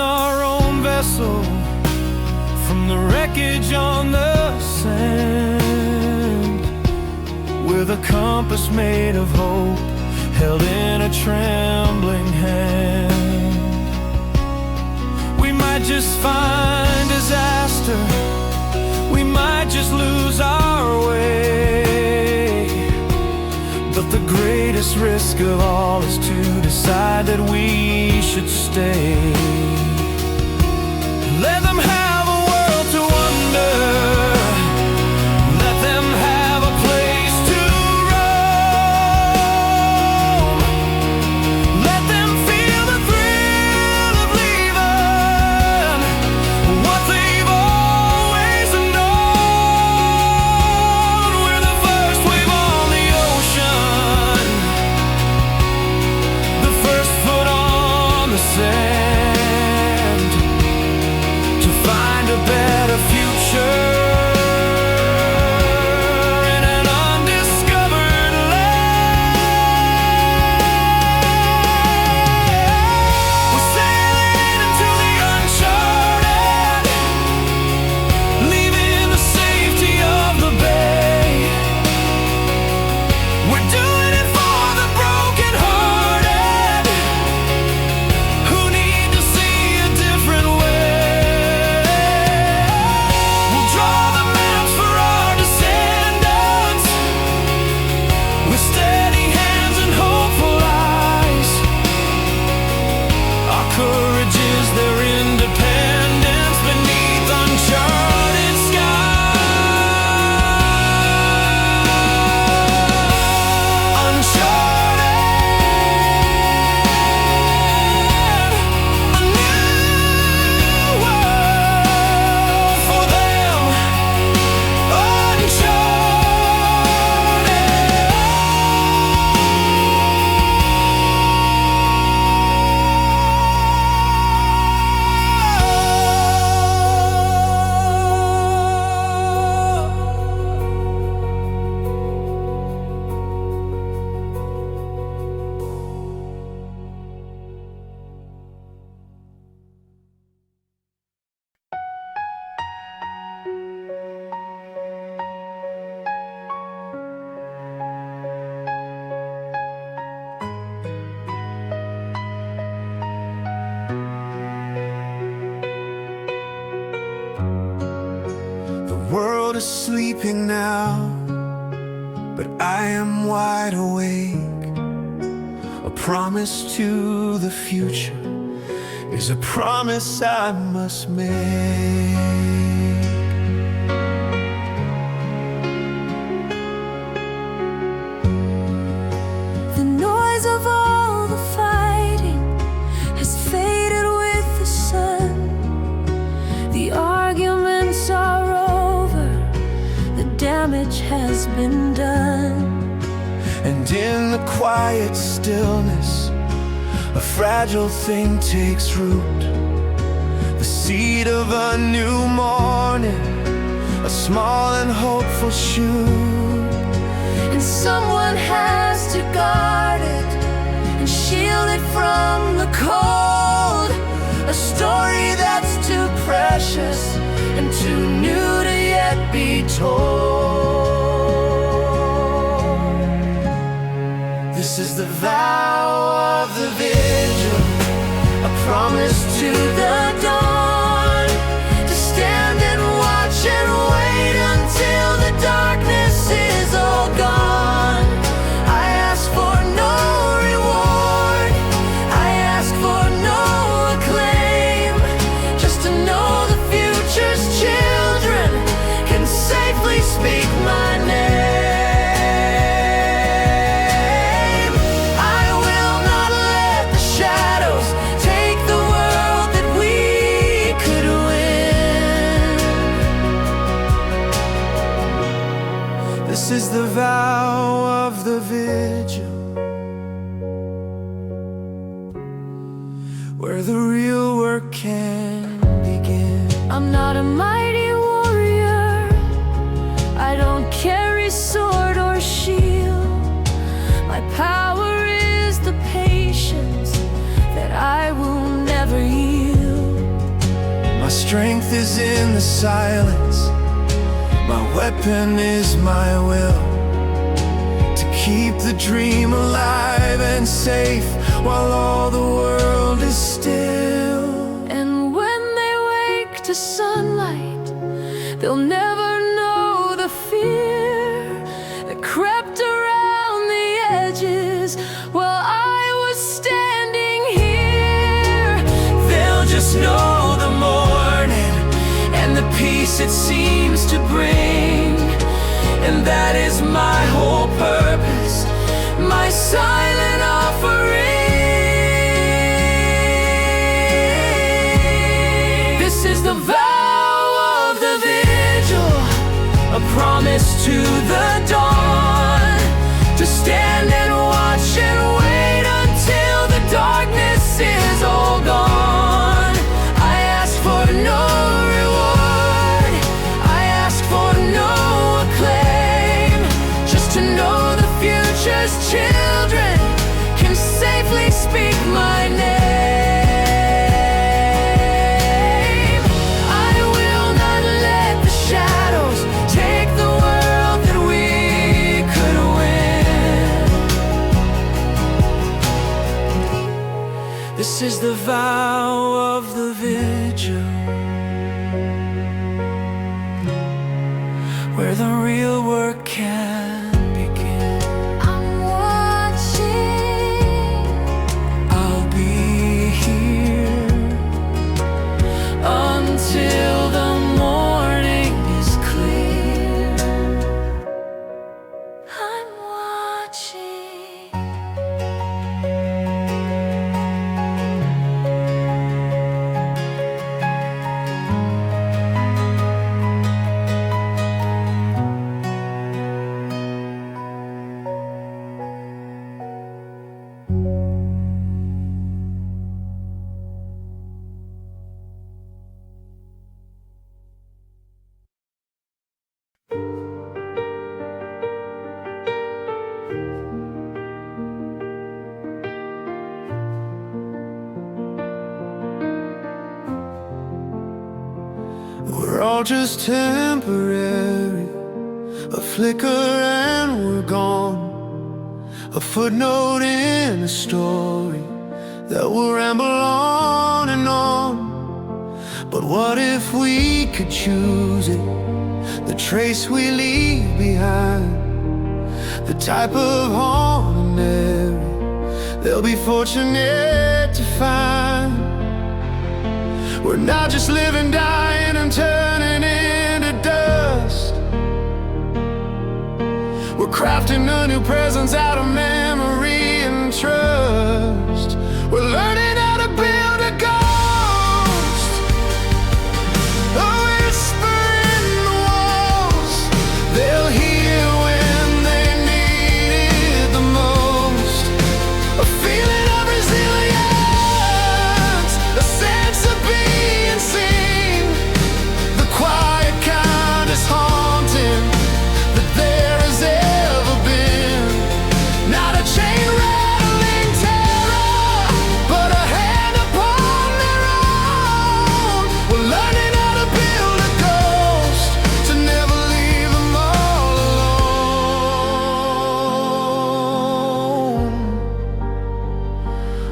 our own vessel from the wreckage on the sand, with a compass made of hope held in a trembling hand. We might just find disaster, we might just lose our way, but the greatest risk of all is to decide that we should stay. Let them have a world to wonder, let them have a place to roam, let them feel the thrill of leaving what they've always known. We're the first wave on the ocean, the first foot on the sand, to find a better future in an undiscovered land. We're sailing into the uncharted, leaving the safety of the bay. We're doing it for the broken-hearted who need to see a different way. We'll draw the maps for our descendants with steady hands and hopeful eyes. Our courage is their independence beneath uncharted skies. Uncharted, a new world for them. The world is sleeping now, but I am wide awake. A promise to the future is a promise I must make. The noise of all the fighting has faded with the sun. The arguments are over, the damage has been done. And in the quiet stillness, a fragile thing takes root, the seed of a new morning, a small and hopeful shoot. And someone has to guard it and shield it from the cold. A story that's too precious and too new to yet be told. This is the vow of the vigil, A promise to the dawn, to stand and watch and wait until the darkness is all gone. I ask for no reward, I ask for no acclaim, just to know the future's children can safely speak my name. I will not let the shadows take the world that we could win. this is the vow of the vigil, where the real work can begin. I'm not a mighty warrior, I don't carry sword or shield. My power is the patience that I will never yield. strength is in the silence. My weapon is my will, to keep the dream alive and safe while all the world is still. And when they wake to sunlight, they'll never know the fear that crept around the edges while I was standing here. They'll just know the morning and the peace it seems to bring, and that is my whole purpose, my silent offering. This is the vow of the vigil, a promise to the dawn, to stand and watch and wait until the darkness is all gone. I ask for no reward, I ask for no acclaim, just to know the future's children can safely speak my name. I will not let the shadows take the world that we could win. This is the vow of the vigil, where the real work can begin. I'm watching, I'll be here until the morning is clear. I'm watching. We're all just temporary, a flicker and we're gone, a footnote in a story that will ramble on and on. But what if we could choose it, the trace we leave behind, the type of ordinary they'll be fortunate to find. We're not just living, dying, and turning into dust. We're crafting a new presence out of memory and trust. We're learning how to build a ghost, a whisper in the walls. They'll hear when they need it the most. A feeling of resilience, a sense of being seen. The quiet kind is haunting that there has ever been. Not a chain rattling terror, but a hand upon their own. We're learning how to build a ghost, to never leave them all alone.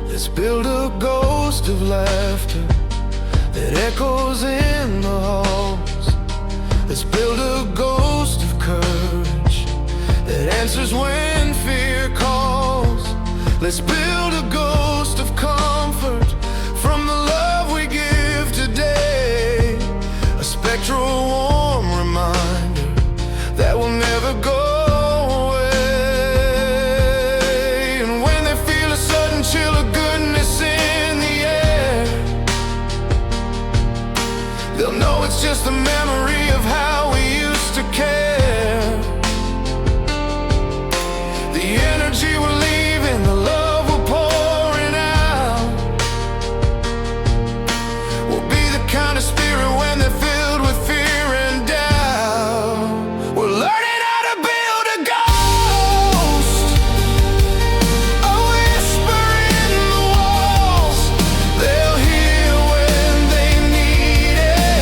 Let's build a ghost of laughter that echoes in the halls. Let's build a ghost of courage that answers when fear calls. Let's build a ghost of comfort from the love we give today, a spectral warm reminder that will never go away. And when they feel a sudden chill of goodness in the air, they'll know it's just a memory of how we used to care. The energy we're leaving, the love we're pouring out, will be the kind of spirit when they're filled with fear and doubt. We're learning how to build a ghost, a whisper in the walls. They'll hear when they need it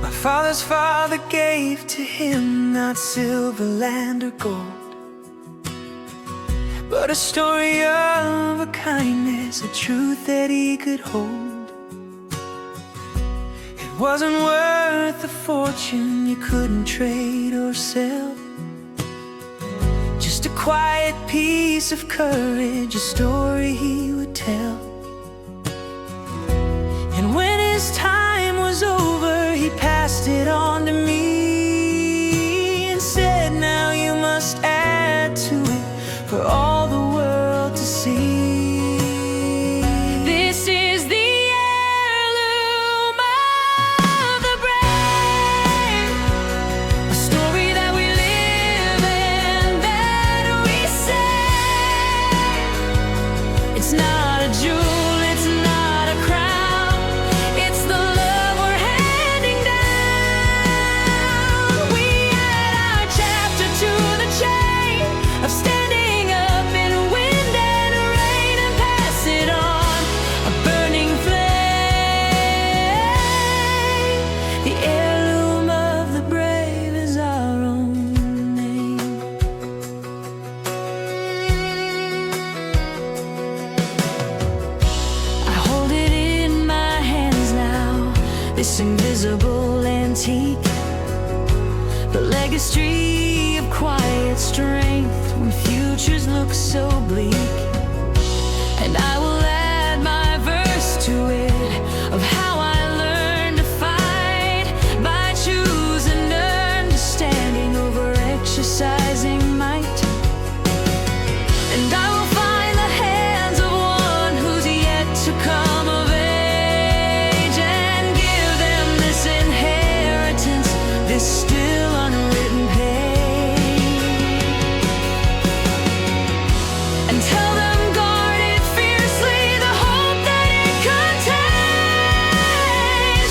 My father's father gave to him not silver, land, or gold, but a story of a kindness, a truth that he could hold. It wasn't worth a fortune you couldn't trade or sell, just a quiet piece of courage, a story he would tell. And when his time was over, he passed it on to me and said, now you must add to it for all the world to see. This is the heirloom of the brave, a story that we live and that we say. It's not a jewel, it's not a crown, it's the love we're handing down. We add our chapter to the chain of standing up in wind and rain and pass it on, a burning flame. The heirloom of the brave is our own name. I hold it in my hands now, this invisible antique, the legacy of quiet strength when futures look so bleak. And I will add my verse to it of how I learned to fight by choosing understanding over exercising might. And I will find the hands of one who's yet to come of age and give them this inheritance, this still unwritten page, and tell them guard it fiercely, the hope that it contains,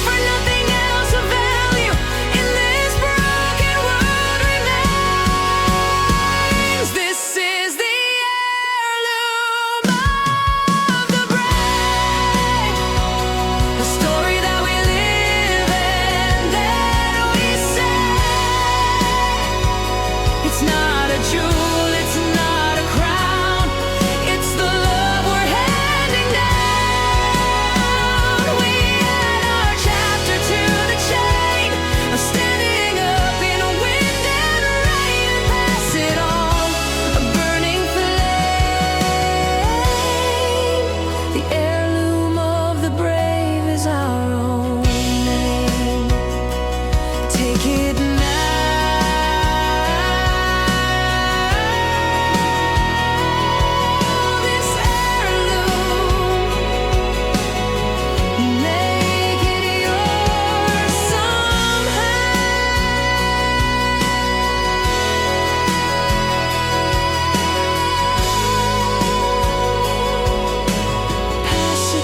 for nothing else of value in this broken world remains. This is the heirloom of the brave, a story that we live and that we say. It's not a jewel, it's not a crown, it's the love we're handing down. We add our chapter to the chain of standing up in wind and rain and pass it on, a burning flame. The heirloom of the brave is our own name. Take it now. This heirloom, make it yours somehow. Pass it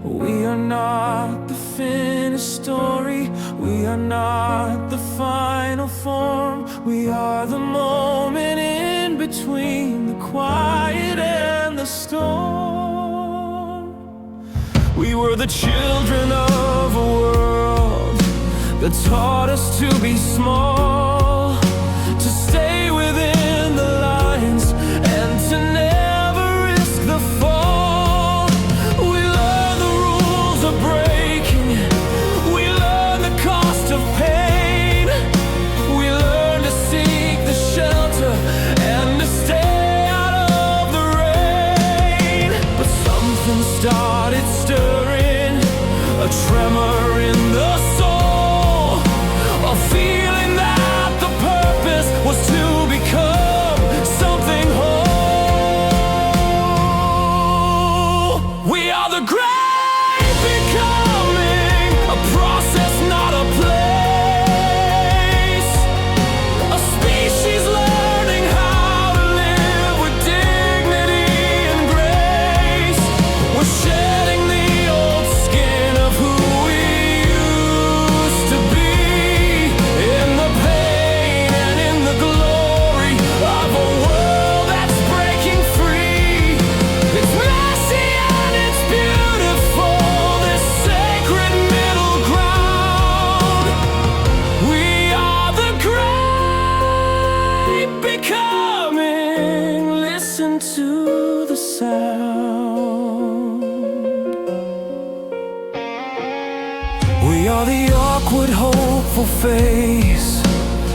We are not the finished story, we are not the final form, we are the moment in between the quiet and the storm. We were the children of a world that taught us to be small, to stay within the lines and to never risk the fall. We learned the rules of breaking, we learned the cost of pain, we learned to seek the shelter and to stay out of the rain. But something started stirring, a tremor in the soul, a feeling that hopeful face,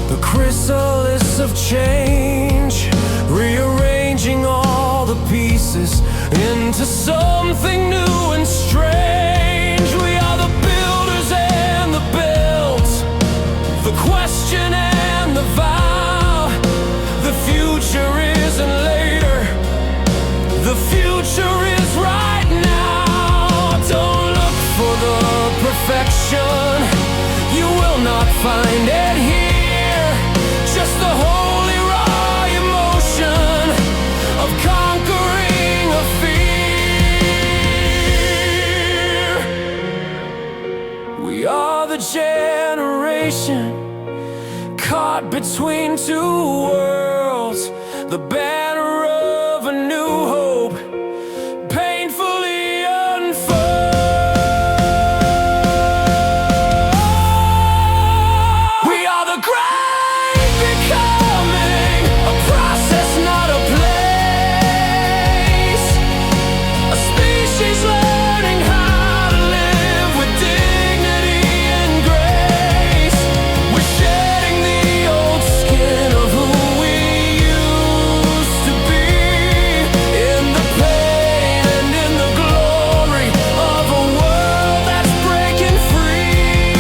the chrysalis of change, rearranging all the pieces into something new and strange. We are the builders and the built, the question and the vow. The future isn't later, the future is right now. Don't look for the perfection, you will not find it here. Just the holy raw emotion of conquering a fear. We are the generation caught between two worlds, the banner of a new hope painfully unfurled. We are the great becoming, a process, not a place. A species learning how to live with dignity and grace. We're shedding the old skin of who we used to be, in the pain and in the glory of a world that's breaking free.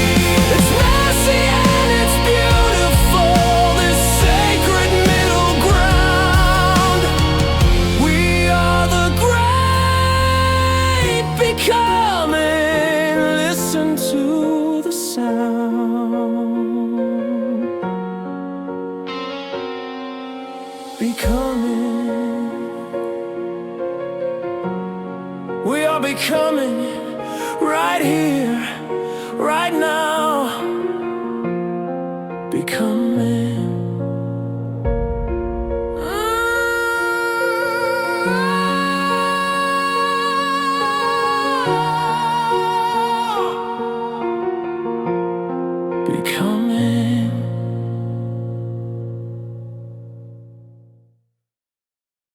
It's messy and it's beautiful, this sacred middle ground. We are the great becoming. Listen to the sound. Becoming. We are becoming.